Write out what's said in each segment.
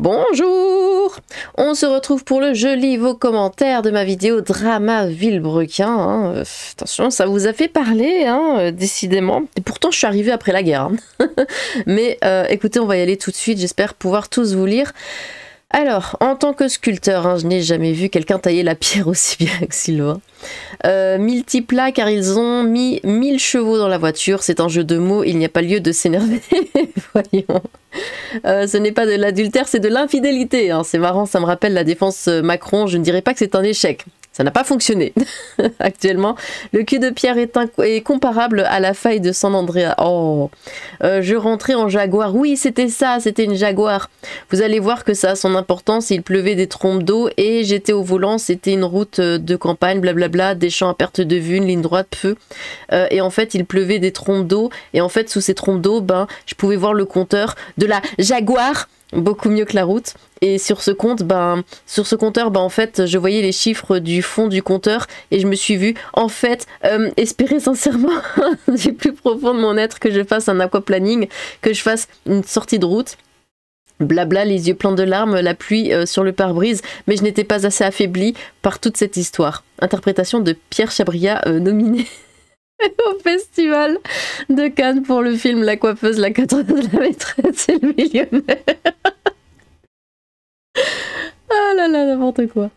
Bonjour! On se retrouve pour le je lis vos commentaires de ma vidéo Drama Villebrequin. Hein. Attention, ça vous a fait parler, hein, décidément. Et pourtant, je suis arrivée après la guerre. Hein. Mais écoutez, on va y aller tout de suite. J'espère pouvoir tous vous lire. Alors, en tant que sculpteur, hein, je n'ai jamais vu quelqu'un tailler la pierre aussi bien que Sylvain. Multiplat car ils ont mis 1000 chevaux dans la voiture. C'est un jeu de mots, il n'y a pas lieu de s'énerver. Voyons. Ce n'est pas de l'adultère, c'est de l'infidélité. Hein. C'est marrant, ça me rappelle la défense Macron. Je ne dirais pas que c'est un échec. Ça n'a pas fonctionné. Actuellement, le cul de Pierre est comparable à la faille de San Andrea. Oh, je rentrais en Jaguar. Oui, c'était ça, c'était une Jaguar. Vous allez voir que ça a son importance. Il pleuvait des trompes d'eau et j'étais au volant. C'était une route de campagne, blablabla, des champs à perte de vue, une ligne droite, feu. Et en fait, il pleuvait des trompes d'eau. Et en fait, sous ces trompes d'eau, je pouvais voir le compteur de la Jaguar. Beaucoup mieux que la route. Et sur ce compteur, en fait, je voyais les chiffres du fond du compteur et je me suis vue, en fait, espérer sincèrement du plus profond de mon être que je fasse un aquaplaning, que je fasse une sortie de route. Blabla, les yeux pleins de larmes, la pluie sur le pare-brise, mais je n'étais pas assez affaiblie par toute cette histoire. Interprétation de Pierre Chabria, nominé au festival de Cannes pour le film La coiffeuse, la coiffeuse, la maîtresse et le millionnaire. Ah là là, n'importe quoi.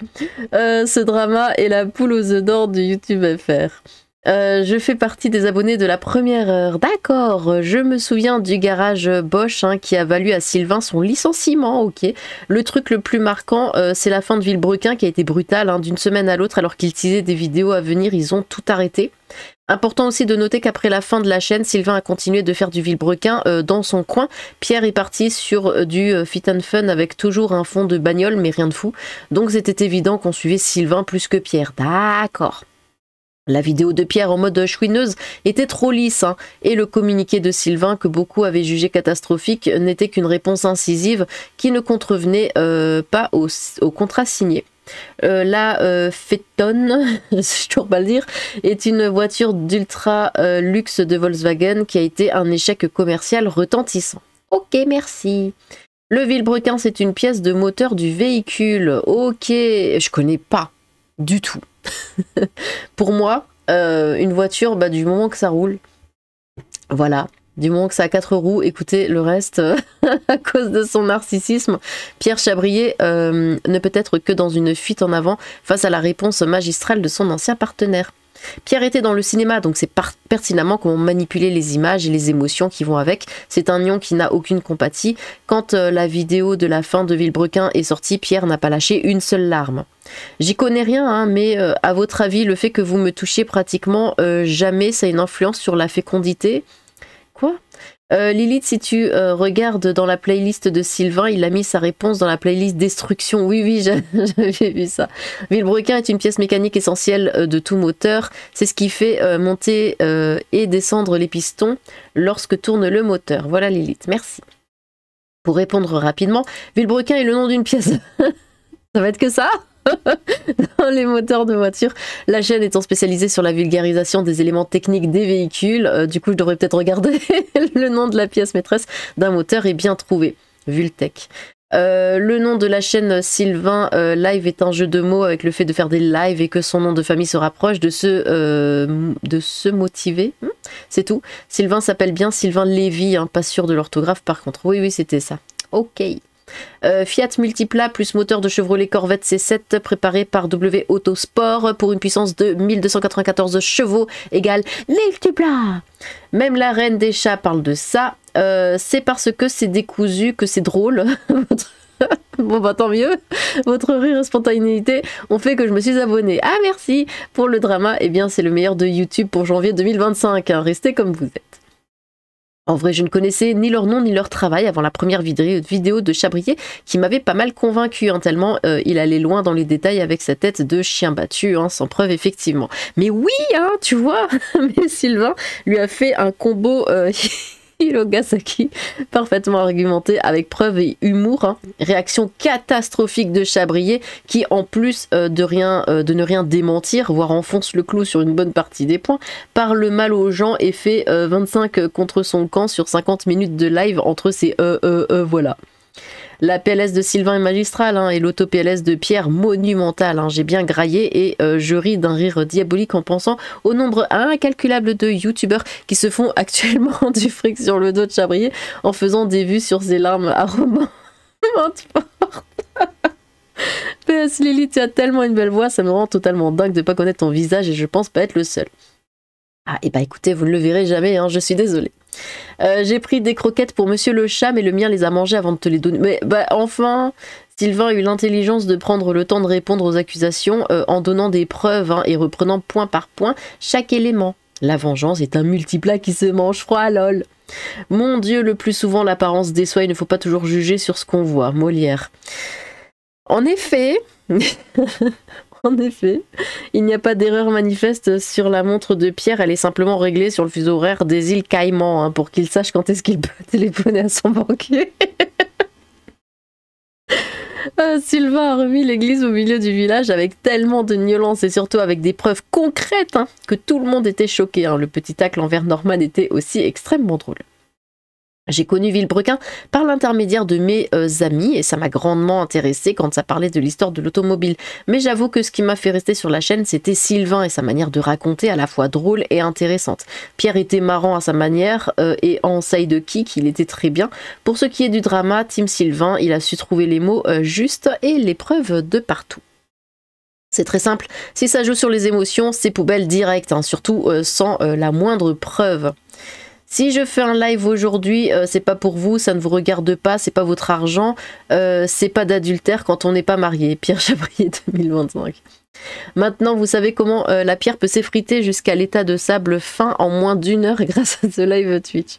Ce drama est la poule aux œufs d'or du YouTube FR. Je fais partie des abonnés de la première heure. D'accord, je me souviens du garage Bosch qui a valu à Sylvain son licenciement. Ok. Le truc le plus marquant, c'est la fin de Villebrequin qui a été brutale. D'une semaine à l'autre, alors qu'ils teasaient des vidéos à venir, ils ont tout arrêté. Important aussi de noter qu'après la fin de la chaîne, Sylvain a continué de faire du Villebrequin dans son coin. Pierre est parti sur du fit and fun avec toujours un fond de bagnole, mais rien de fou. Donc c'était évident qu'on suivait Sylvain plus que Pierre. D'accord. La vidéo de Pierre en mode chouineuse était trop lisse, et le communiqué de Sylvain, que beaucoup avaient jugé catastrophique, n'était qu'une réponse incisive qui ne contrevenait pas au contrat signé. La Phaeton, je sais toujours pas le dire, est une voiture d'ultra luxe de Volkswagen qui a été un échec commercial retentissant. Ok, merci. Le Villebrequin, c'est une pièce de moteur du véhicule. Ok, je connais pas du tout. Pour moi, une voiture, du moment que ça roule, voilà. Du moment que ça a 4 roues, écoutez, le reste, à cause de son narcissisme, Pierre Chabrier ne peut être que dans une fuite en avant face à la réponse magistrale de son ancien partenaire. Pierre était dans le cinéma, donc c'est pertinemment comment manipuler les images et les émotions qui vont avec. C'est un nion qui n'a aucune compatie. Quand la vidéo de la fin de Villebrequin est sortie, Pierre n'a pas lâché une seule larme. J'y connais rien, mais à votre avis, le fait que vous me touchiez pratiquement jamais, ça a une influence sur la fécondité ? Quoi ? Lilith, si tu regardes dans la playlist de Sylvain, il a mis sa réponse dans la playlist Destruction. Oui, j'avais vu ça. Villebrequin est une pièce mécanique essentielle de tout moteur. C'est ce qui fait monter et descendre les pistons lorsque tourne le moteur. Voilà Lilith, merci. Pour répondre rapidement, Villebrequin est le nom d'une pièce. Ça va être que ça ? Dans les moteurs de voiture, la chaîne étant spécialisée sur la vulgarisation des éléments techniques des véhicules, du coup je devrais peut-être regarder le nom de la pièce maîtresse d'un moteur est bien trouvé, Vultech. Le nom de la chaîne Sylvain Live est un jeu de mots avec le fait de faire des lives et que son nom de famille se rapproche de se motiver. C'est tout. Sylvain s'appelle bien Sylvain Lévy, pas sûr de l'orthographe par contre. Oui, c'était ça. Ok. Fiat Multiplat plus moteur de Chevrolet Corvette C7 préparé par W Autosport pour une puissance de 1294 chevaux égale Multiplat. Même la reine des chats parle de ça. C'est parce que c'est décousu que c'est drôle. Bon tant mieux. Votre rire et spontanéité ont fait que je me suis abonnée. Ah merci pour le drama. Eh bien c'est le meilleur de YouTube pour janvier 2025. Restez comme vous êtes. En vrai, je ne connaissais ni leur nom ni leur travail avant la première vidéo de Chabrier qui m'avait pas mal convaincu, tellement il allait loin dans les détails avec sa tête de chien battu, sans preuve effectivement. Mais oui, tu vois, mais Sylvain lui a fait un combo Hirogasaki, parfaitement argumenté avec preuve et humour. Réaction catastrophique de Chabrier qui, en plus de ne rien démentir, voire enfonce le clou sur une bonne partie des points, parle mal aux gens et fait 25 contre son camp sur 50 minutes de live entre ces voilà. La PLS de Sylvain est magistrale hein, et l'auto-PLS de Pierre monumentale. Hein. J'ai bien graillé et je ris d'un rire diabolique en pensant au nombre incalculable de youtubeurs qui se font actuellement du fric sur le dos de Chabrier en faisant des vues sur ses larmes à romans. PS Lily, tu as tellement une belle voix, ça me rend totalement dingue de pas connaître ton visage et je pense pas être le seul. Ah, et bah écoutez, vous ne le verrez jamais, hein, je suis désolée. J'ai pris des croquettes pour Monsieur le chat, mais le mien les a mangées avant de te les donner. Mais bah enfin, Sylvain a eu l'intelligence de prendre le temps de répondre aux accusations en donnant des preuves hein, et reprenant point par point chaque élément. La vengeance est un multiplat qui se mange froid, lol. Mon Dieu, le plus souvent l'apparence déçoit, il ne faut pas toujours juger sur ce qu'on voit. Molière. En effet... En effet, il n'y a pas d'erreur manifeste sur la montre de Pierre, elle est simplement réglée sur le fuseau horaire des îles Caïmans hein, pour qu'il sache quand est-ce qu'il peut téléphoner à son banquier. Sylvain a remis l'église au milieu du village avec tellement de violence et surtout avec des preuves concrètes hein, que tout le monde était choqué. Hein. Le petit tacle envers Norman était aussi extrêmement drôle. J'ai connu Villebrequin par l'intermédiaire de mes amis et ça m'a grandement intéressé quand ça parlait de l'histoire de l'automobile. Mais j'avoue que ce qui m'a fait rester sur la chaîne, c'était Sylvain et sa manière de raconter à la fois drôle et intéressante. Pierre était marrant à sa manière et en sidekick, il était très bien. Pour ce qui est du drama, Team Sylvain, il a su trouver les mots justes et les preuves de partout. C'est très simple, si ça joue sur les émotions, c'est poubelle directe, hein, surtout sans la moindre preuve. Si je fais un live aujourd'hui, c'est pas pour vous, ça ne vous regarde pas, c'est pas votre argent, c'est pas d'adultère quand on n'est pas marié. Pierre Chabrier 2025. Maintenant, vous savez comment la pierre peut s'effriter jusqu'à l'état de sable fin en moins d'1 heure grâce à ce live Twitch.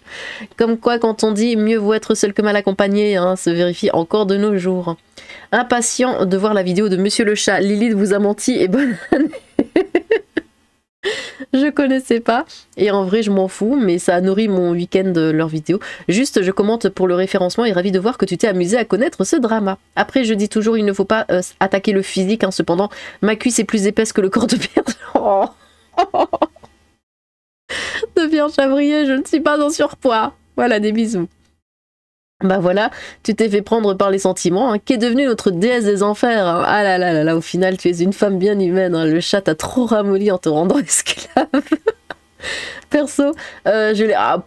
Comme quoi, quand on dit mieux vaut être seul que mal accompagné, hein, se vérifie encore de nos jours. Impatient de voir la vidéo de Monsieur le chat. Lilith vous a menti et bonne année. Je connaissais pas et en vrai je m'en fous mais ça a nourri mon week-end leurs vidéos. Juste je commente pour le référencement et ravi de voir que tu t'es amusé à connaître ce drama. Après je dis toujours il ne faut pas attaquer le physique hein, cependant ma cuisse est plus épaisse que le corps de Pierre. Oh. De Pierre Chabrier, je ne suis pas en surpoids. Voilà des bisous. Bah voilà, tu t'es fait prendre par les sentiments, hein, qu'est devenue notre déesse des enfers. Hein. Ah là là là là, au final tu es une femme bien humaine, hein. Le chat t'a trop ramolli en te rendant esclave. Perso, je l'ai... Ah,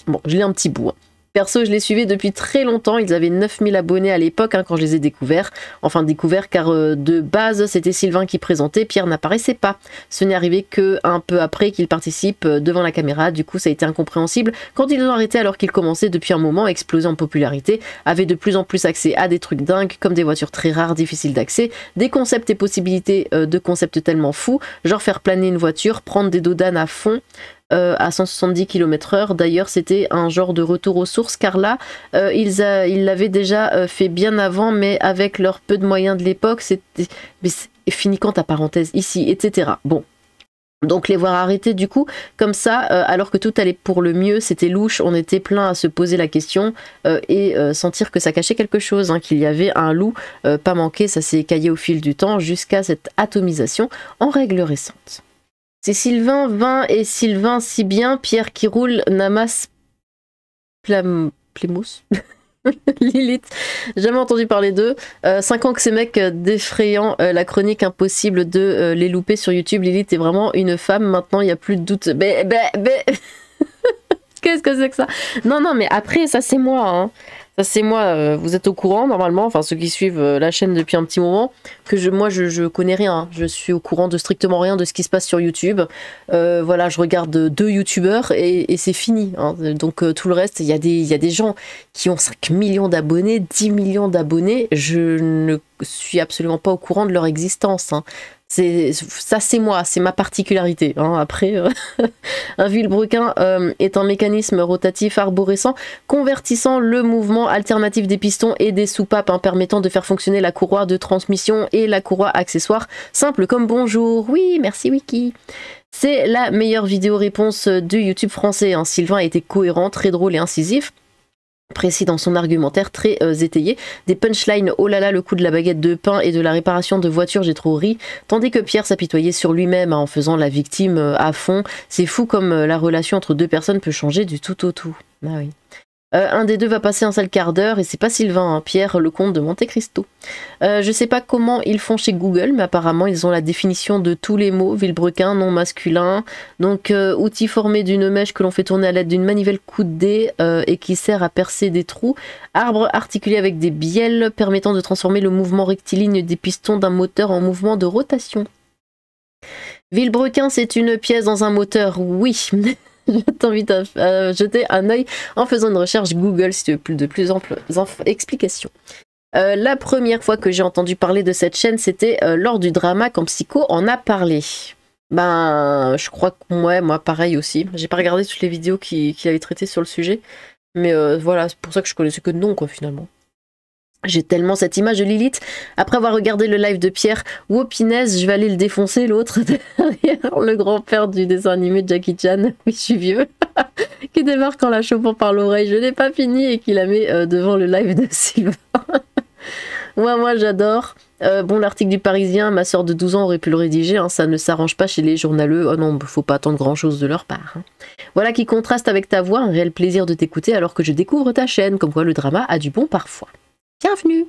bon, je l'ai un petit bout. Hein. Perso, je les suivais depuis très longtemps, ils avaient 9000 abonnés à l'époque hein, quand je les ai découverts. Enfin découverts car de base c'était Sylvain qui présentait, Pierre n'apparaissait pas. Ce n'est arrivé que un peu après qu'il participe devant la caméra, du coup ça a été incompréhensible quand ils ont arrêté alors qu'ils commençaient depuis un moment à exploser en popularité, avaient de plus en plus accès à des trucs dingues comme des voitures très rares, difficiles d'accès, des concepts et possibilités de concepts tellement fous, genre faire planer une voiture, prendre des dodanes à fond, à 170 km/h. D'ailleurs, c'était un genre de retour aux sources, car là, ils l'avaient déjà fait bien avant, mais avec leur peu de moyens de l'époque, c'était... Mais fini quand ta parenthèse ici, etc. Bon. Donc les voir arrêter du coup, comme ça, alors que tout allait pour le mieux, c'était louche, on était plein à se poser la question et sentir que ça cachait quelque chose, hein, qu'il y avait un loup pas manqué, ça s'est écaillé au fil du temps jusqu'à cette atomisation en règle récente. C'est Sylvain 20 et Sylvain si bien, Pierre qui roule, Namas Plémos. Lilith, jamais entendu parler d'eux. 5 ans que ces mecs défrayant la chronique impossible de les louper sur YouTube. Lilith est vraiment une femme, maintenant il n'y a plus de doute. Qu'est-ce que c'est que ça? Non, non, mais après, ça c'est moi, hein. Ça c'est moi, vous êtes au courant normalement, enfin ceux qui suivent la chaîne depuis un petit moment, que moi je connais rien, hein. Je suis au courant de strictement rien de ce qui se passe sur YouTube. Voilà, je regarde 2 youtubeurs et c'est fini. Hein. Donc tout le reste, il y a des gens qui ont 5 millions d'abonnés, 10 millions d'abonnés, je ne suis absolument pas au courant de leur existence. Hein. Ça c'est moi, c'est ma particularité. Hein. Après, un vilebrequin est un mécanisme rotatif arborescent convertissant le mouvement alternatif des pistons et des soupapes, hein, permettant de faire fonctionner la courroie de transmission et la courroie accessoire. Simple comme bonjour. Oui, merci Wiki. C'est la meilleure vidéo réponse de YouTube français. Hein. Sylvain a été cohérent, très drôle et incisif. Précis dans son argumentaire, très étayé, des punchlines, oh là là, le coup de la baguette de pain et de la réparation de voiture, j'ai trop ri, tandis que Pierre s'apitoyait sur lui-même en faisant la victime à fond. C'est fou comme la relation entre 2 personnes peut changer du tout au tout. Ah oui. Un des deux va passer un sale quart d'heure et c'est pas Sylvain, hein, Pierre, le comte de Monte Cristo. Je sais pas comment ils font chez Google, mais apparemment ils ont la définition de tous les mots, vilebrequin, nom masculin, donc outil formé d'une mèche que l'on fait tourner à l'aide d'une manivelle coudée et qui sert à percer des trous, arbre articulé avec des bielles permettant de transformer le mouvement rectiligne des pistons d'un moteur en mouvement de rotation. Vilebrequin, c'est une pièce dans un moteur, oui. Je t'invite à jeter un œil en faisant une recherche Google si tu veux de plus amples explications. La première fois que j'ai entendu parler de cette chaîne, c'était lors du drama quand Psycho en a parlé. Ben, je crois que moi pareil aussi. J'ai pas regardé toutes les vidéos qu'il avait traitées sur le sujet, mais voilà, c'est pour ça que je connaissais que de nom, quoi, finalement. J'ai tellement cette image de Lilith. Après avoir regardé le live de Pierre, Wopinez, je vais aller le défoncer, l'autre derrière, le grand-père du dessin animé de Jackie Chan, oui je suis vieux, qui débarque en la chopant par l'oreille, je n'ai pas fini, et qui la met devant le live de Sylvain. Moi j'adore. Bon, l'article du Parisien, ma soeur de 12 ans aurait pu le rédiger, hein, ça ne s'arrange pas chez les journaleux, oh non, faut pas attendre grand chose de leur part. Hein. Voilà qui contraste avec ta voix, un réel plaisir de t'écouter alors que je découvre ta chaîne, comme quoi le drama a du bon parfois. Bienvenue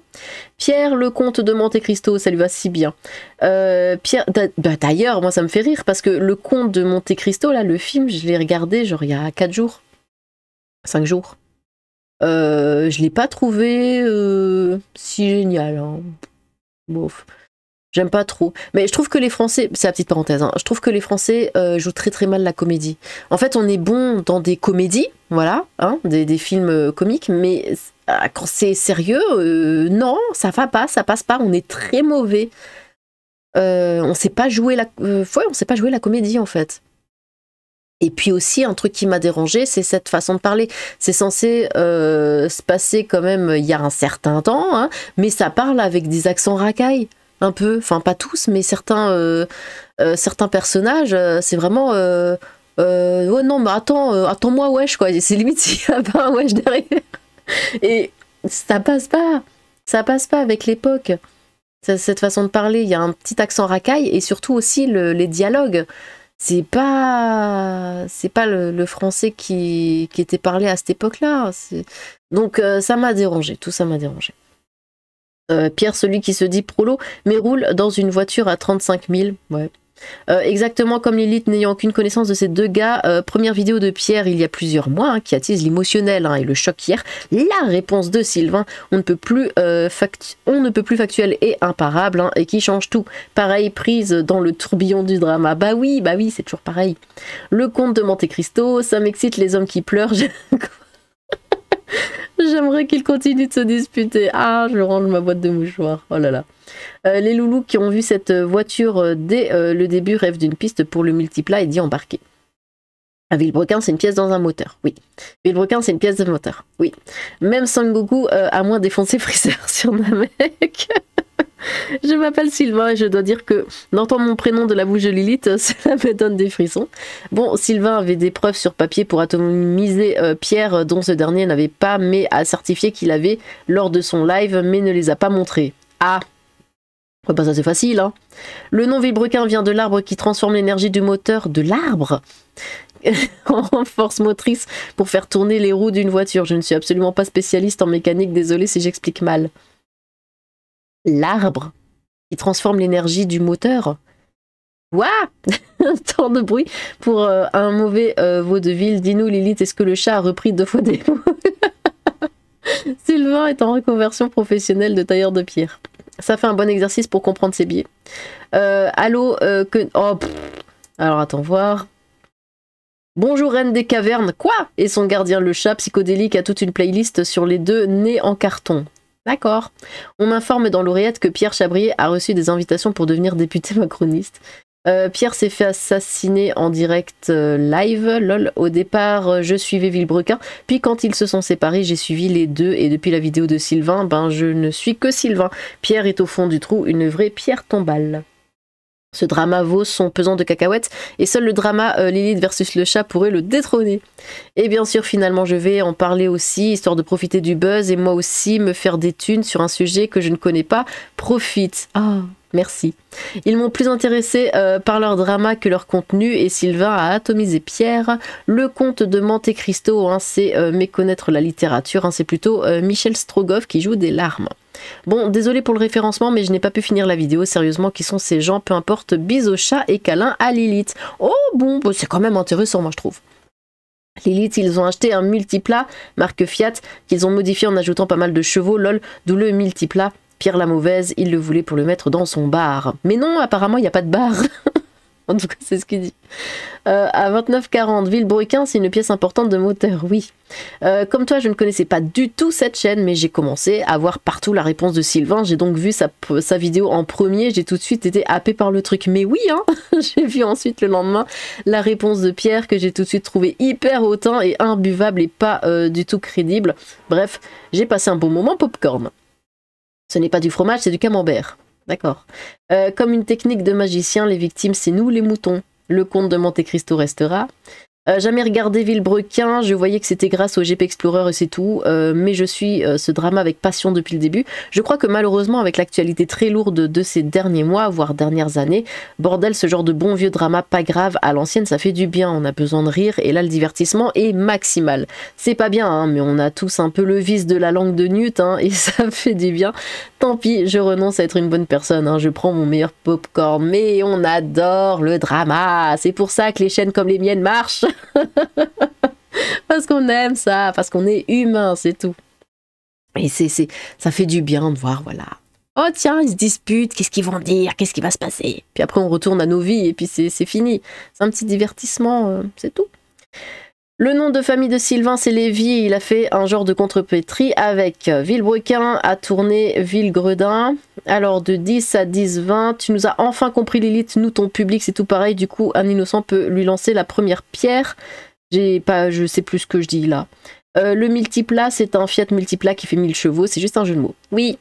Pierre, le comte de Monte Cristo, ça lui va si bien. Pierre, d'ailleurs, moi ça me fait rire parce que le comte de Monte Cristo, là, le film, je l'ai regardé genre il y a 4 jours. 5 jours. Je l'ai pas trouvé si génial. Hein. Bof. J'aime pas trop. Mais je trouve que les Français, c'est la petite parenthèse, hein, je trouve que les Français jouent très très mal la comédie. En fait, on est bon dans des comédies, voilà, hein, des films comiques, mais quand c'est sérieux, non, ça va pas, ça passe pas, on est très mauvais. On sait pas jouer on sait pas jouer la comédie, en fait. Et puis aussi, un truc qui m'a dérangé, c'est cette façon de parler. C'est censé se passer quand même il y a un certain temps, hein, mais ça parle avec des accents racailles. Un peu, enfin pas tous, mais certains personnages, c'est vraiment oh non mais attends-moi wesh quoi, c'est limite s'il y a pas un wesh derrière. Et ça passe pas avec l'époque. Cette façon de parler, il y a un petit accent racaille et surtout aussi les dialogues. C'est pas le français qui était parlé à cette époque-là. Donc ça m'a dérangé, tout ça m'a dérangé. Pierre, celui qui se dit prolo, mais roule dans une voiture à 35 000. Ouais. Exactement comme Lilith, n'ayant aucune connaissance de ces deux gars. Première vidéo de Pierre il y a plusieurs mois, hein, qui attise l'émotionnel hein, et le choc hier. La réponse de Sylvain, on ne peut plus factuel et imparable, hein, et qui change tout. Pareil, prise dans le tourbillon du drama. Bah oui, c'est toujours pareil. Le comte de Monte Cristo, ça m'excite les hommes qui pleurent. J'aimerais qu'ils continuent de se disputer. Ah, je range ma boîte de mouchoirs. Oh là là. Les loulous qui ont vu cette voiture dès le début rêvent d'une piste pour le multiplat et d'y embarquer. À Vilebrequin, c'est une pièce dans un moteur. Oui. Vilebrequin, c'est une pièce de moteur. Oui. Même Son Goku a moins défoncé Freezer sur Namek. Je m'appelle Sylvain et je dois dire que d'entendre mon prénom de la bouche de Lilith, cela me donne des frissons. Bon, Sylvain avait des preuves sur papier pour atomiser Pierre, dont ce dernier n'avait pas, mais a certifié qu'il avait lors de son live, mais ne les a pas montrés. Ah, bah ça c'est facile, hein. Le nom Vilebrequin vient de l'arbre qui transforme l'énergie du moteur de l'arbre en force motrice pour faire tourner les roues d'une voiture. Je ne suis absolument pas spécialiste en mécanique, désolé si j'explique mal. L'arbre qui transforme l'énergie du moteur. Ouah. Tant de bruit pour un mauvais vaudeville. Dis-nous Lilith, est-ce que le chat a repris 2 fois des mots? Sylvain est en reconversion professionnelle de tailleur de pierre. Ça fait un bon exercice pour comprendre ses biais. Allô oh, alors attends voir. Bonjour reine des cavernes. Quoi? Et son gardien le chat psychodélique a toute une playlist sur les deux nés en carton. D'accord. On m'informe dans l'oreillette que Pierre Chabrier a reçu des invitations pour devenir député macroniste. Pierre s'est fait assassiner en direct live. Lol, au départ, je suivais Vilebrequin. Puis quand ils se sont séparés, j'ai suivi les deux. Et depuis la vidéo de Sylvain, ben je ne suis que Sylvain. Pierre est au fond du trou, une vraie pierre tombale. Ce drama vaut son pesant de cacahuètes et seul le drama Lilith versus le chat pourrait le détrôner. Et bien sûr, finalement, je vais en parler aussi, histoire de profiter du buzz et moi aussi me faire des thunes sur un sujet que je ne connais pas. Profite. Ah, merci. Ils m'ont plus intéressé par leur drama que leur contenu et Sylvain a atomisé Pierre. Le conte de Monte Cristo, hein, c'est méconnaître la littérature, hein, c'est plutôt Michel Strogoff qui joue des larmes. Bon, désolé pour le référencement, mais je n'ai pas pu finir la vidéo. Sérieusement, qui sont ces gens? Peu importe, bis au chat et câlin à Lilith. Oh bon, c'est quand même intéressant, moi je trouve. Lilith, ils ont acheté un multiplat, marque Fiat, qu'ils ont modifié en ajoutant pas mal de chevaux, lol, d'où le multiplat. Pierre la mauvaise, il le voulait pour le mettre dans son bar. Mais non, apparemment, il n'y a pas de bar. En tout cas, c'est ce qu'il dit. À 29,40, Villebrequin, c'est une pièce importante de moteur, oui. Comme toi, je ne connaissais pas du tout cette chaîne, mais j'ai commencé à voir partout la réponse de Sylvain. J'ai donc vu sa vidéo en premier, j'ai tout de suite été happée par le truc. Mais oui, hein, j'ai vu ensuite le lendemain la réponse de Pierre, que j'ai tout de suite trouvé hyper hautain et imbuvable et pas du tout crédible. Bref, j'ai passé un bon moment popcorn. Ce n'est pas du fromage, c'est du camembert. D'accord. Comme une technique de magicien, les victimes, c'est nous les moutons. Le conte de Monte Cristo restera. Jamais regardé Villebrequin, je voyais que c'était grâce au GP Explorer et c'est tout, mais je suis ce drama avec passion depuis le début. Je crois que malheureusement, avec l'actualité très lourde de ces derniers mois, voire dernières années, bordel, ce genre de bon vieux drama pas grave à l'ancienne, ça fait du bien, on a besoin de rire, et là le divertissement est maximal. C'est pas bien, hein, mais on a tous un peu le vice de la langue de Newt, hein, et ça fait du bien. Tant pis, je renonce à être une bonne personne, hein, je prends mon meilleur popcorn, mais on adore le drama, c'est pour ça que les chaînes comme les miennes marchent. Parce qu'on aime ça, parce qu'on est humain, c'est tout. Et ça fait du bien de voir, voilà. Oh tiens, ils se disputent, qu'est-ce qu'ils vont dire, qu'est-ce qui va se passer? Puis après on retourne à nos vies et puis c'est fini. C'est un petit divertissement, c'est tout. Le nom de famille de Sylvain, c'est Lévy. Il a fait un genre de contrepétrie avec Villebrequin, a tourné Villegredin. Alors de 10 à 10-20, tu nous as enfin compris Lilith, nous ton public c'est tout pareil. Du coup, un innocent peut lui lancer la première pierre. Je sais plus ce que je dis là. Le multiplat, c'est un Fiat multiplat qui fait 1000 chevaux, c'est juste un jeu de mots. Oui,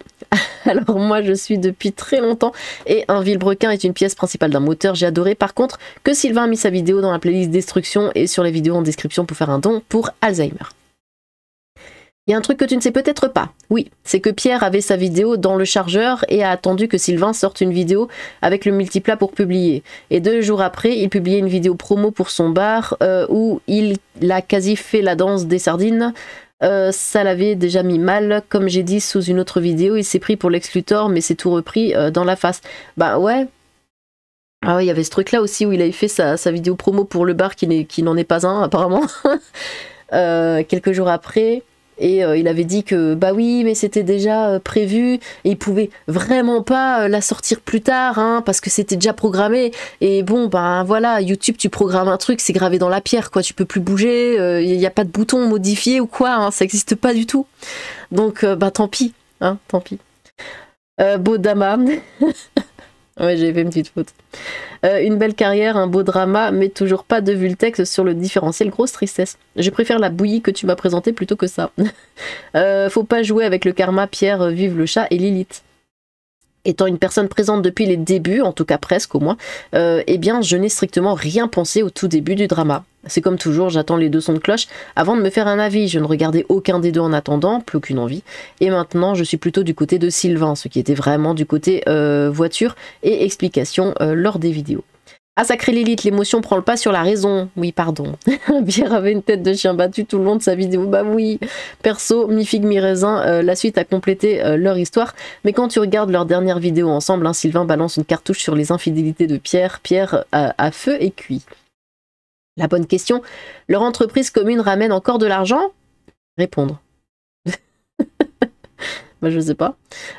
alors moi je suis depuis très longtemps et un Villebrequin est une pièce principale d'un moteur, j'ai adoré. Par contre, que Sylvain a mis sa vidéo dans la playlist Destruction et sur les vidéos en description pour faire un don pour Alzheimer. Il y a un truc que tu ne sais peut-être pas, oui, c'est que Pierre avait sa vidéo dans le chargeur et a attendu que Sylvain sorte une vidéo avec le multiplat pour publier. Et 2 jours après, il publiait une vidéo promo pour son bar où il a quasi fait la danse des sardines. Ça l'avait déjà mis mal, comme j'ai dit sous une autre vidéo, il s'est pris pour Lex Luthor, mais c'est tout repris dans la face. Bah ouais. Ah ouais, il y avait ce truc là aussi où il avait fait sa vidéo promo pour le bar qui n'en est pas un apparemment. Quelques jours après. Et il avait dit que bah oui mais c'était déjà prévu et il pouvait vraiment pas la sortir plus tard hein, parce que c'était déjà programmé et bon ben voilà, YouTube tu programmes un truc, c'est gravé dans la pierre quoi, tu peux plus bouger, il n'y a pas de bouton modifié ou quoi hein, ça n'existe pas du tout, donc bah tant pis hein, tant pis. Bodama. Ouais, j'ai fait une petite faute. Une belle carrière, un beau drama, mais toujours pas de Vultex sur le différentiel, grosse tristesse. Je préfère la bouillie que tu m'as présentée plutôt que ça. Faut pas jouer avec le karma, Pierre, vive le chat et Lilith. Étant une personne présente depuis les débuts, en tout cas presque au moins, eh bien je n'ai strictement rien pensé au tout début du drama. C'est comme toujours, j'attends les 2 sons de cloche avant de me faire un avis. Je ne regardais aucun des deux en attendant, plus aucune envie. Et maintenant, je suis plutôt du côté de Sylvain, ce qui était vraiment du côté voiture et explication lors des vidéos. Ah sacré Lilith, l'émotion prend le pas sur la raison. Oui, pardon. Pierre avait une tête de chien battu tout le long de sa vidéo. Bah oui. Perso, mi-figue, mi-raisin, la suite a complété leur histoire. Mais quand tu regardes leur dernière vidéo ensemble, hein, Sylvain balance une cartouche sur les infidélités de Pierre. Pierre à feu et cuit. La bonne question, leur entreprise commune ramène encore de l'argent? Répondre. Bah, je sais pas.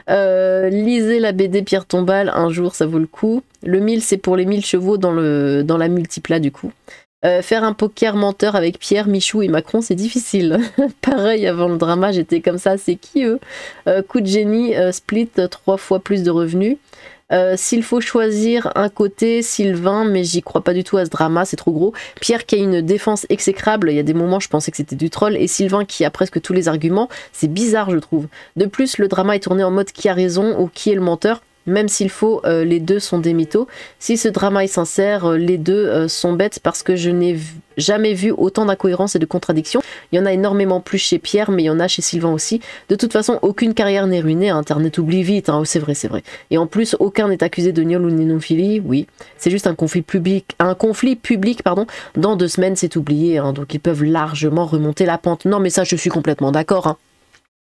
Lisez la BD Pierre Tombal, un jour ça vaut le coup. Le 1000 c'est pour les 1000 chevaux dans la multiplat du coup. Faire un poker menteur avec Pierre, Michou et Macron c'est difficile. Pareil avant le drama j'étais comme ça, c'est qui eux? Coup de génie, split 3 fois plus de revenus. S'il faut choisir un côté, Sylvain, mais j'y crois pas du tout à ce drama, c'est trop gros. Pierre qui a une défense exécrable, il y a des moments je pensais que c'était du troll, et Sylvain qui a presque tous les arguments, c'est bizarre je trouve. De plus, le drama est tourné en mode qui a raison ou qui est le menteur. Même s'il faut, les deux sont des mythos. Si ce drama est sincère, les deux sont bêtes parce que je n'ai jamais vu autant d'incohérences et de contradictions. Il y en a énormément plus chez Pierre, mais il y en a chez Sylvain aussi. De toute façon, aucune carrière n'est ruinée, Internet oublie vite, hein. C'est vrai, c'est vrai. Et en plus, aucun n'est accusé de gnôle ou de nénophilie, oui. C'est juste un conflit public, pardon. Dans 2 semaines, c'est oublié, hein. Donc ils peuvent largement remonter la pente. Non, mais ça, je suis complètement d'accord, hein.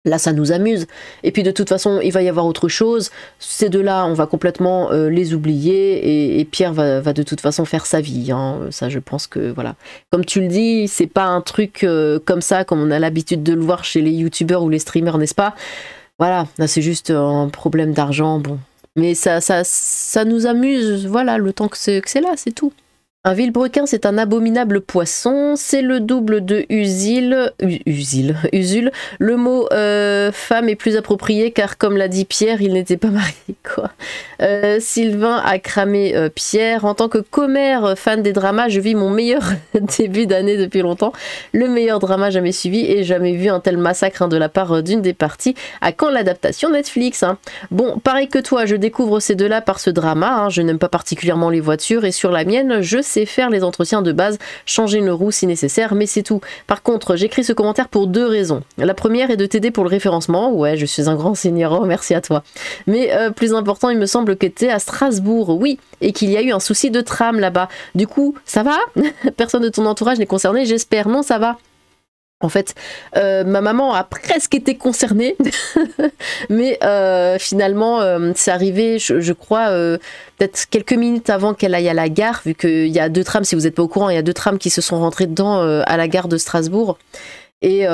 Là, ça nous amuse. Et puis, de toute façon, il va y avoir autre chose. Ces deux-là, on va complètement les oublier. Et Pierre va de toute façon faire sa vie, hein. Ça, je pense que, voilà. Comme tu le dis, c'est pas un truc comme ça, comme on a l'habitude de le voir chez les youtubeurs ou les streamers, n'est-ce pas? Voilà, là, c'est juste un problème d'argent, bon. Mais ça nous amuse, voilà, le temps que c'est là, c'est tout. Un vilebrequin, c'est un abominable poisson, c'est le double de Usul. Le mot femme est plus approprié car, comme l'a dit Pierre, il n'était pas marié, quoi. Sylvain a cramé Pierre. En tant que commère, fan des dramas, je vis mon meilleur début d'année depuis longtemps. Le meilleur drama jamais suivi et jamais vu un tel massacre, hein, de la part d'une des parties. À quand l'adaptation Netflix, hein? Bon, pareil que toi, je découvre ces deux-là par ce drama, hein. Je n'aime pas particulièrement les voitures et sur la mienne, je sais faire les entretiens de base, changer une roue si nécessaire, mais c'est tout. Par contre, j'écris ce commentaire pour 2 raisons. La première est de t'aider pour le référencement. Ouais, je suis un grand seigneur, oh, merci à toi. Mais plus important, il me semble que t'es à Strasbourg, oui, et qu'il y a eu un souci de tram là-bas. Du coup, ça va? Personne de ton entourage n'est concerné, j'espère. Non, ça va. En fait, ma maman a presque été concernée, mais finalement, c'est arrivé, je crois, peut-être quelques minutes avant qu'elle aille à la gare, vu qu'il y a 2 trams, si vous n'êtes pas au courant, il y a 2 trams qui se sont rentrés dedans à la gare de Strasbourg. Et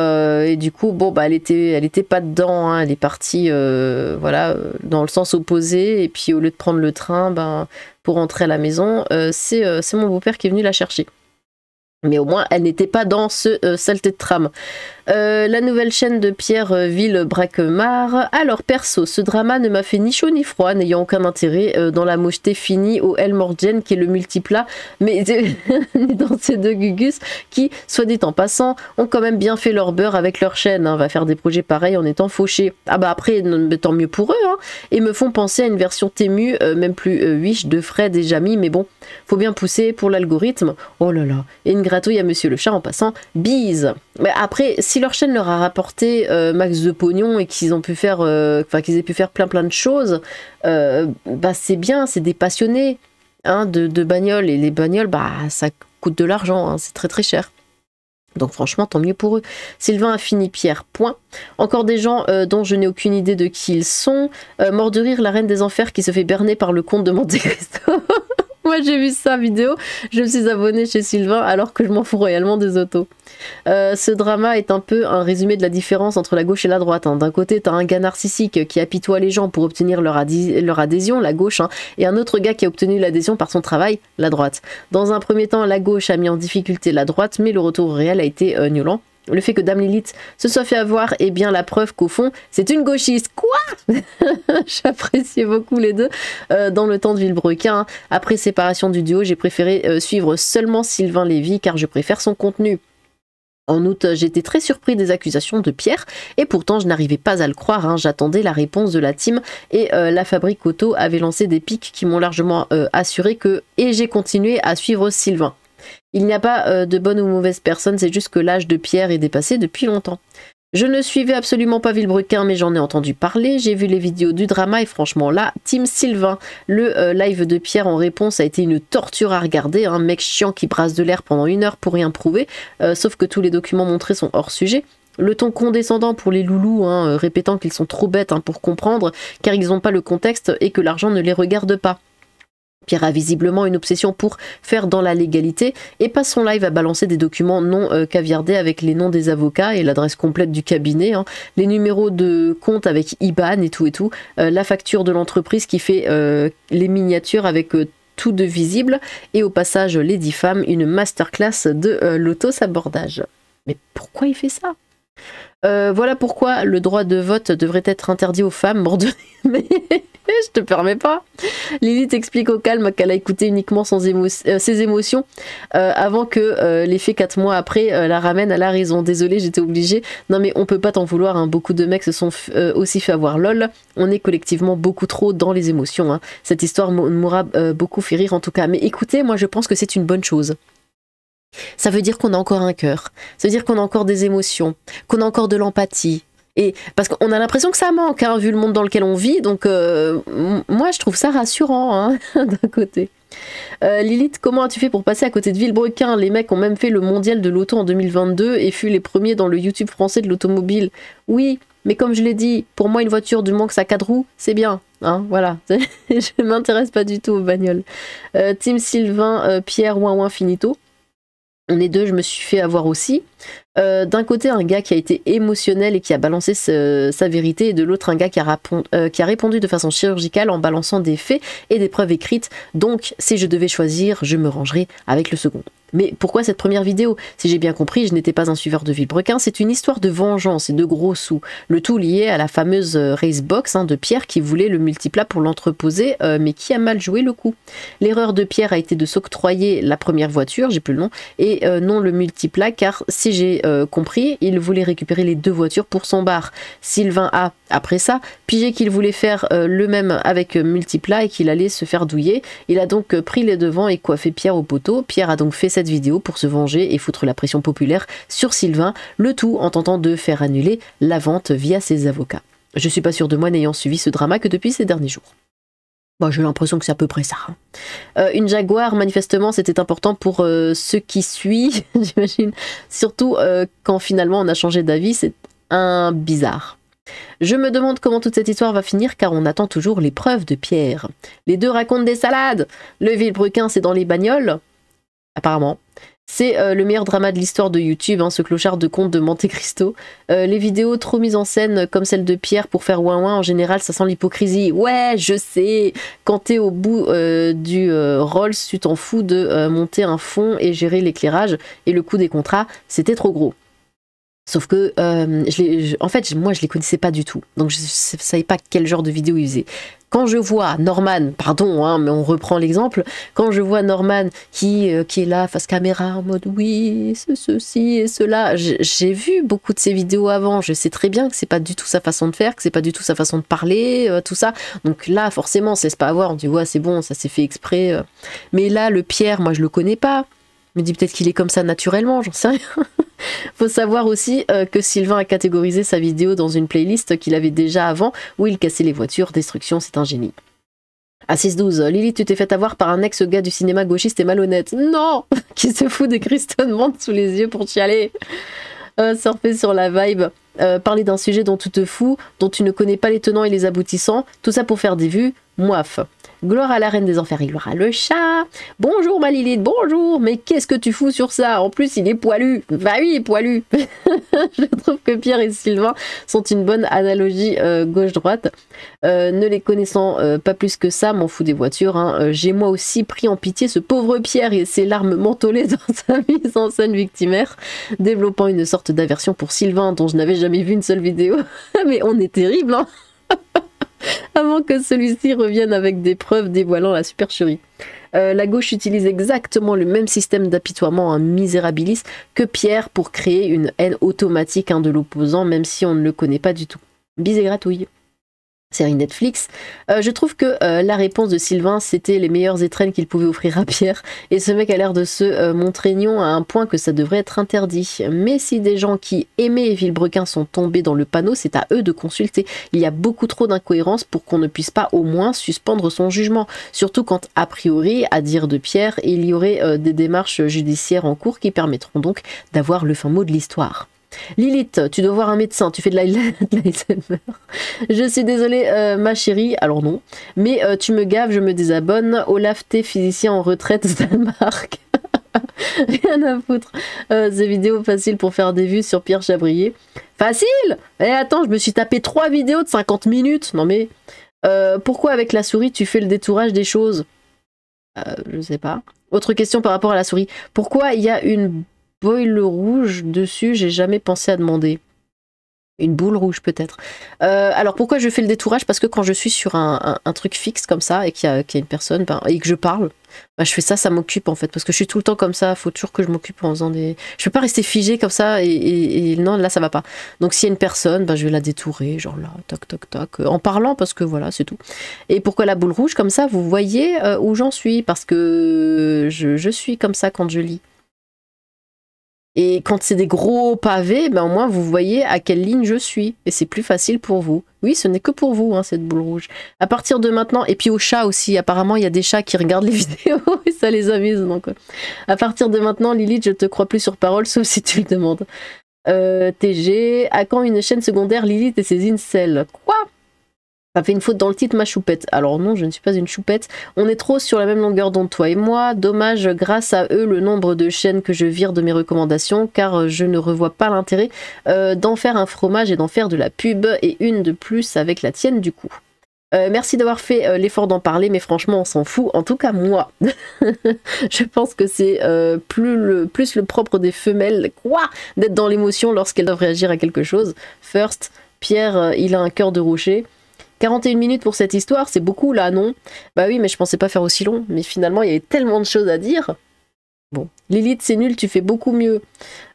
du coup, bon, bah, elle était pas dedans, hein. Elle est partie, voilà, dans le sens opposé, et puis au lieu de prendre le train, ben, pour rentrer à la maison, c'est mon beau-père qui est venu la chercher. Mais au moins, elle n'était pas dans ce saleté de tram. La nouvelle chaîne de Pierre Villebrequemar. Alors perso, ce drama ne m'a fait ni chaud ni froid, n'ayant aucun intérêt dans la mocheté finie au El Morgen qui est le multiplat, mais dans ces 2 gugus qui, soit dit en passant, ont quand même bien fait leur beurre avec leur chaîne, hein. Va faire des projets pareils en étant fauchés. Ah bah après, tant mieux pour eux, hein. Et me font penser à une version Temu, même plus wish de Fred et Jamy, mais bon, faut bien pousser pour l'algorithme. Oh là là. Et une gratouille à Monsieur le Chat en passant. Bise. Mais après, si leur chaîne leur a rapporté max de pognon et qu'ils ont pu faire, qu'ils aient pu faire plein de choses, bah c'est bien, c'est des passionnés, hein, de bagnoles, et les bagnoles, bah ça coûte de l'argent, hein, c'est très très cher. Donc franchement, tant mieux pour eux. Sylvain a fini Pierre, point. Encore des gens dont je n'ai aucune idée de qui ils sont. Mort de rire, la reine des enfers qui se fait berner par le comte de Monte Cristo. Moi j'ai vu sa vidéo, je me suis abonnée chez Sylvain alors que je m'en fous royalement des autos. Ce drama est un peu un résumé de la différence entre la gauche et la droite, hein. D'un côté t'as un gars narcissique qui apitoie les gens pour obtenir leur adhésion, la gauche, hein, et un autre gars qui a obtenu l'adhésion par son travail, la droite. Dans un premier temps, la gauche a mis en difficulté la droite, mais le retour réel a été gnôlant. Le fait que Dame Lilith se soit fait avoir est bien la preuve qu'au fond, c'est une gauchiste. Quoi? J'appréciais beaucoup les deux dans le temps de Villebrequin, hein. Après séparation du duo, j'ai préféré suivre seulement Sylvain Lévy car je préfère son contenu. En août, j'étais très surpris des accusations de Pierre, et pourtant je n'arrivais pas à le croire, hein. J'attendais la réponse de la team, et la fabrique auto avait lancé des pics qui m'ont largement assuré que... Et j'ai continué à suivre Sylvain. Il n'y a pas de bonne ou mauvaise personne, c'est juste que l'âge de Pierre est dépassé depuis longtemps. Je ne suivais absolument pas Villebrequin, mais j'en ai entendu parler, j'ai vu les vidéos du drama, et franchement là, Team Sylvain. Le live de Pierre en réponse a été une torture à regarder, un mec chiant qui brasse de l'air pendant 1 heure pour rien prouver, sauf que tous les documents montrés sont hors sujet. Le ton condescendant pour les loulous, hein, répétant qu'ils sont trop bêtes, hein, pour comprendre, car ils n'ont pas le contexte et que l'argent ne les regarde pas. Pierre a visiblement une obsession pour faire dans la légalité et passe son live à balancer des documents non caviardés avec les noms des avocats et l'adresse complète du cabinet, hein, les numéros de compte avec IBAN et tout, la facture de l'entreprise qui fait les miniatures avec tout de visible, et au passage les 10 femmes, une masterclass de l'auto-sabordage. Mais pourquoi il fait ça? Voilà pourquoi le droit de vote devrait être interdit aux femmes, mordonnées. Mais je te permets pas. Lilith explique au calme qu'elle a écouté uniquement ses émotions avant que les faits 4 mois après la ramènent à la raison. Désolée, j'étais obligée. Non mais on peut pas t'en vouloir, hein. Beaucoup de mecs se sont aussi fait avoir lol. On est collectivement beaucoup trop dans les émotions. Hein. Cette histoire m'aura beaucoup fait rire en tout cas. Mais écoutez, moi je pense que c'est une bonne chose. Ça veut dire qu'on a encore un cœur, ça veut dire qu'on a encore des émotions, qu'on a encore de l'empathie. Et parce qu'on a l'impression que ça manque, hein, vu le monde dans lequel on vit, donc moi je trouve ça rassurant, hein, d'un côté. Lilith, comment as-tu fait pour passer à côté de Villebrequin? Les mecs ont même fait le mondial de l'auto en 2022 et fut les premiers dans le YouTube français de l'automobile. Oui, mais comme je l'ai dit, pour moi une voiture du moins que ça 4 roues, c'est bien. Hein, voilà, je m'intéresse pas du tout aux bagnoles. Team Sylvain, Pierre, ouin finito. On est deux, je me suis fait avoir aussi. D'un côté, un gars qui a été émotionnel et qui a balancé sa vérité, et de l'autre, un gars qui a répondu de façon chirurgicale en balançant des faits et des preuves écrites. Donc, si je devais choisir, je me rangerais avec le second. Mais pourquoi cette première vidéo? Si j'ai bien compris, je n'étais pas un suiveur de Villebrequin, c'est une histoire de vengeance et de gros sous. Le tout lié à la fameuse Racebox de Pierre qui voulait le multiplat pour l'entreposer, mais qui a mal joué le coup. L'erreur de Pierre a été de s'octroyer la première voiture, j'ai plus le nom, et non le multiplat, car si j'ai compris, il voulait récupérer les 2 voitures pour son bar. Sylvain a, après ça, pigé qu'il voulait faire le même avec multiplat et qu'il allait se faire douiller. Il a donc pris les devants et coiffé Pierre au poteau. Pierre a donc fait cette vidéo pour se venger et foutre la pression populaire sur Sylvain, le tout en tentant de faire annuler la vente via ses avocats. Je suis pas sûre de moi n'ayant suivi ce drama que depuis ces derniers jours. Bon, j'ai l'impression que c'est à peu près ça. Hein. Une Jaguar, manifestement, c'était important pour ceux qui suivent, j'imagine. Surtout quand finalement on a changé d'avis, c'est un bizarre. Je me demande comment toute cette histoire va finir car on attend toujours les preuves de Pierre. Les deux racontent des salades. Le Villebrequin, c'est dans les bagnoles. Apparemment. C'est le meilleur drama de l'histoire de YouTube, hein, ce clochard de conte de Monte Cristo. Les vidéos trop mises en scène comme celle de Pierre pour faire ouin en général, ça sent l'hypocrisie. Ouais, je sais, quand t'es au bout du Rolls, tu t'en fous de monter un fond et gérer l'éclairage. Et le coût des contrats, c'était trop gros. Sauf que, en fait, moi, je les connaissais pas du tout. Donc, je ne savais pas quel genre de vidéo ils faisaient. Quand je vois Norman, pardon, hein, mais on reprend l'exemple, quand je vois Norman qui est là, face caméra, en mode oui, ceci et cela, j'ai vu beaucoup de ses vidéos avant, je sais très bien que c'est pas du tout sa façon de faire, que c'est pas du tout sa façon de parler, tout ça. Donc là, forcément, c'est pas à voir, on dit ouais, c'est bon, ça s'est fait exprès. Mais là, le Pierre, moi, je le connais pas. Je me dis peut-être qu'il est comme ça naturellement, j'en sais rien. Faut savoir aussi que Sylvain a catégorisé sa vidéo dans une playlist qu'il avait déjà avant où il cassait les voitures. Destruction, c'est un génie. À 6-12, Lily, tu t'es fait avoir par un ex-gars du cinéma gauchiste et malhonnête. Non. Qui se fout des cristonnements sous les yeux pour chialer. Surfer sur la vibe. Parler d'un sujet dont tu te fous, dont tu ne connais pas les tenants et les aboutissants. Tout ça pour faire des vues. Moif. Gloire à la reine des enfers et gloire à le chat. Bonjour ma Lilith, bonjour. Mais qu'est-ce que tu fous sur ça? En plus, il est poilu. Bah oui, il est poilu. Je trouve que Pierre et Sylvain sont une bonne analogie gauche-droite. Ne les connaissant pas plus que ça, m'en fous des voitures. Hein. J'ai moi aussi pris en pitié ce pauvre Pierre et ses larmes mentolées dans sa mise en scène victimaire, développant une sorte d'aversion pour Sylvain dont je n'avais jamais vu une seule vidéo. Mais on est terrible, hein. Avant que celui-ci revienne avec des preuves dévoilant la supercherie. La gauche utilise exactement le même système d'apitoiement misérabilis que Pierre pour créer une haine automatique de l'opposant, même si on ne le connaît pas du tout. Bis et gratouille. Série Netflix. Je trouve que la réponse de Sylvain, c'était les meilleures étrennes qu'il pouvait offrir à Pierre. Et ce mec a l'air de se montrer nion à un point que ça devrait être interdit. Mais si des gens qui aimaient Villebrequin sont tombés dans le panneau, c'est à eux de consulter. Il y a beaucoup trop d'incohérences pour qu'on ne puisse pas au moins suspendre son jugement. Surtout quand, a priori, à dire de Pierre, il y aurait des démarches judiciaires en cours qui permettront donc d'avoir le fin mot de l'histoire. Lilith, tu dois voir un médecin, tu fais de l'ASMR. Je suis désolée, ma chérie, alors non, mais tu me gaves, je me désabonne. Olaf T, physicien en retraite, Danemark. Rien à foutre. Ces vidéos faciles pour faire des vues sur Pierre Chabrier. Facile. Eh attends, je me suis tapé 3 vidéos de 50 minutes. Non mais, pourquoi avec la souris tu fais le détourage des choses? Je sais pas. Autre question par rapport à la souris. Pourquoi il y a une boile rouge dessus, j'ai jamais pensé à demander. Une boule rouge peut-être. Alors pourquoi je fais le détourage? Parce que quand je suis sur un truc fixe comme ça et qu'il y a une personne et que je parle, bah, je fais ça, ça m'occupe en fait. Parce que je suis tout le temps comme ça, faut toujours que je m'occupe en faisant des... Je peux pas rester figée comme ça et non, là ça va pas. Donc s'il y a une personne, bah, je vais la détourer, genre là, toc toc toc, en parlant parce que voilà, c'est tout. Et pourquoi la boule rouge? Comme ça, vous voyez où j'en suis parce que je suis comme ça quand je lis. Et quand c'est des gros pavés, ben au moins vous voyez à quelle ligne je suis. Et c'est plus facile pour vous. Oui, ce n'est que pour vous, hein, cette boule rouge. À partir de maintenant, et puis aux chats aussi, apparemment il y a des chats qui regardent les vidéos et ça les amuse. Donc, à partir de maintenant, Lilith, je te crois plus sur parole, sauf si tu le demandes. TG, à quand une chaîne secondaire Lilith et ses incels? Quoi? Ça fait une faute dans le titre, ma choupette. Alors non, je ne suis pas une choupette. On est trop sur la même longueur d'onde, toi et moi. Dommage, grâce à eux, le nombre de chaînes que je vire de mes recommandations, car je ne revois pas l'intérêt d'en faire un fromage et d'en faire de la pub, et une de plus avec la tienne du coup. Merci d'avoir fait l'effort d'en parler, mais franchement, on s'en fout. En tout cas, moi. Je pense que c'est plus le propre des femelles, quoi, d'être dans l'émotion lorsqu'elles doivent réagir à quelque chose. First, Pierre, il a un cœur de rocher. 41 minutes pour cette histoire, c'est beaucoup là, non? Bah oui, mais je pensais pas faire aussi long. Mais finalement, il y avait tellement de choses à dire. Bon, Lilith, c'est nul, tu fais beaucoup mieux.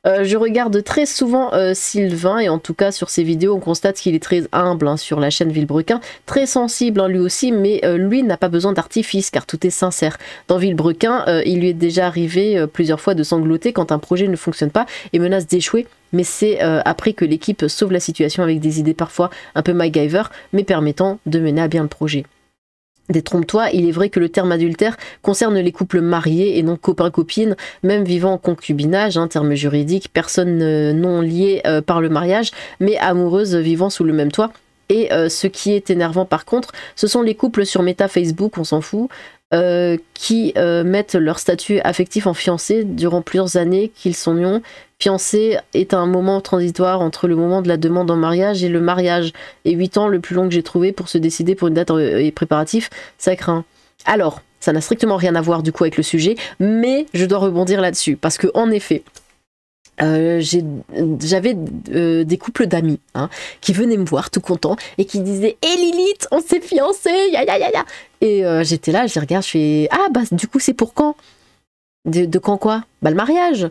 Je regarde très souvent Sylvain, et en tout cas sur ses vidéos, on constate qu'il est très humble hein, sur la chaîne Villebrequin. Très sensible hein, lui aussi, mais lui n'a pas besoin d'artifice, car tout est sincère. Dans Villebrequin, il lui est déjà arrivé plusieurs fois de sangloter quand un projet ne fonctionne pas et menace d'échouer. Mais c'est après que l'équipe sauve la situation avec des idées parfois un peu MacGyver, mais permettant de mener à bien le projet. Détrompe-toi, il est vrai que le terme adultère concerne les couples mariés et non copains-copines, même vivant en concubinage, hein, terme juridique, personnes non liées par le mariage, mais amoureuses vivant sous le même toit. Et ce qui est énervant par contre, ce sont les couples sur Meta Facebook, on s'en fout, qui mettent leur statut affectif en fiancé durant plusieurs années qu'ils sont liés. Fiancé est un moment transitoire entre le moment de la demande en mariage et le mariage. Et 8 ans, le plus long que j'ai trouvé pour se décider pour une date et préparatif, ça craint. Alors, ça n'a strictement rien à voir du coup avec le sujet, mais je dois rebondir là-dessus. Parce que en effet, j'avais des couples d'amis hein, qui venaient me voir tout contents et qui disaient « Hé Lilith, on s'est fiancés, ya ya ya ya !» Et j'étais là, je les regarde, je fais « Ah bah du coup c'est pour quand ?»« De quand quoi ?»« Bah le mariage !»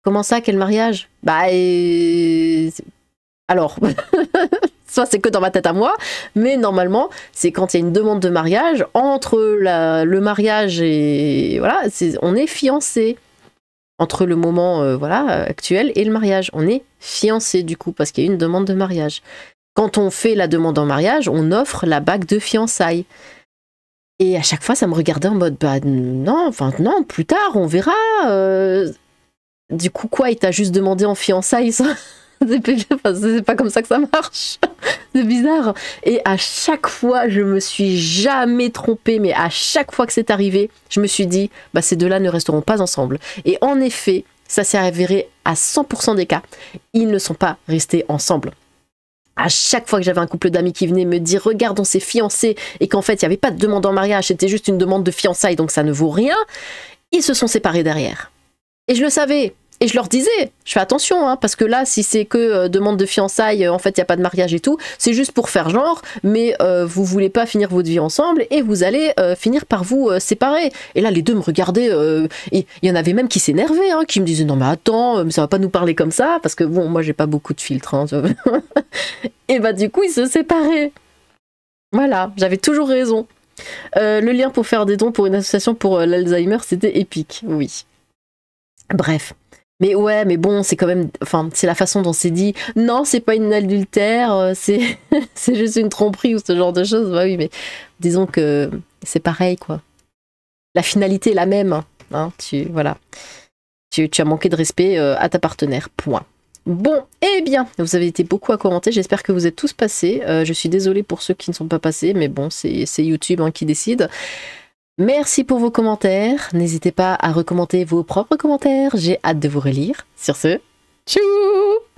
Comment ça, quel mariage? Bah, alors, soit c'est que dans ma tête à moi, mais normalement, c'est quand il y a une demande de mariage, entre le mariage et... Voilà, on est fiancés. Entre le moment voilà, actuel et le mariage. On est fiancés, du coup, parce qu'il y a une demande de mariage. Quand on fait la demande en mariage, on offre la bague de fiançailles. Et à chaque fois, ça me regardait en mode, bah non, enfin non, plus tard, on verra... Du coup, quoi, il t'a juste demandé en fiançailles, ça? C'est pas comme ça que ça marche. C'est bizarre. Et à chaque fois, je me suis jamais trompée, mais à chaque fois que c'est arrivé, je me suis dit, bah, ces deux-là ne resteront pas ensemble. Et en effet, ça s'est avéré à 100% des cas. Ils ne sont pas restés ensemble. À chaque fois que j'avais un couple d'amis qui venait me dire « Regarde, on s'est fiancés » et qu'en fait, il n'y avait pas de demande en mariage, c'était juste une demande de fiançailles, donc ça ne vaut rien, ils se sont séparés derrière. Et je le savais. Et je leur disais, je fais attention, hein, parce que là, si c'est que demande de fiançailles, en fait, il n'y a pas de mariage et tout, c'est juste pour faire genre, mais vous voulez pas finir votre vie ensemble et vous allez finir par vous séparer. Et là, les deux me regardaient, et il y en avait même qui s'énervaient, hein, qui me disaient, non mais attends, mais ça va pas nous parler comme ça, parce que bon, moi, j'ai pas beaucoup de filtres. Hein, et bah du coup, ils se séparaient. Voilà, j'avais toujours raison. Le lien pour faire des dons pour une association pour l'Alzheimer, c'était épique, oui. Bref. Mais ouais, mais bon, c'est quand même... Enfin, c'est la façon dont c'est dit. Non, c'est pas une adultère, c'est juste une tromperie ou ce genre de choses. Bah oui, mais disons que c'est pareil, quoi. La finalité est la même. Hein, voilà. Tu as manqué de respect à ta partenaire. Point. Bon, eh bien, vous avez été beaucoup à commenter. J'espère que vous êtes tous passés. Je suis désolée pour ceux qui ne sont pas passés, mais bon, c'est YouTube hein, qui décide. Merci pour vos commentaires. N'hésitez pas à recommander vos propres commentaires. J'ai hâte de vous relire. Sur ce, tchou!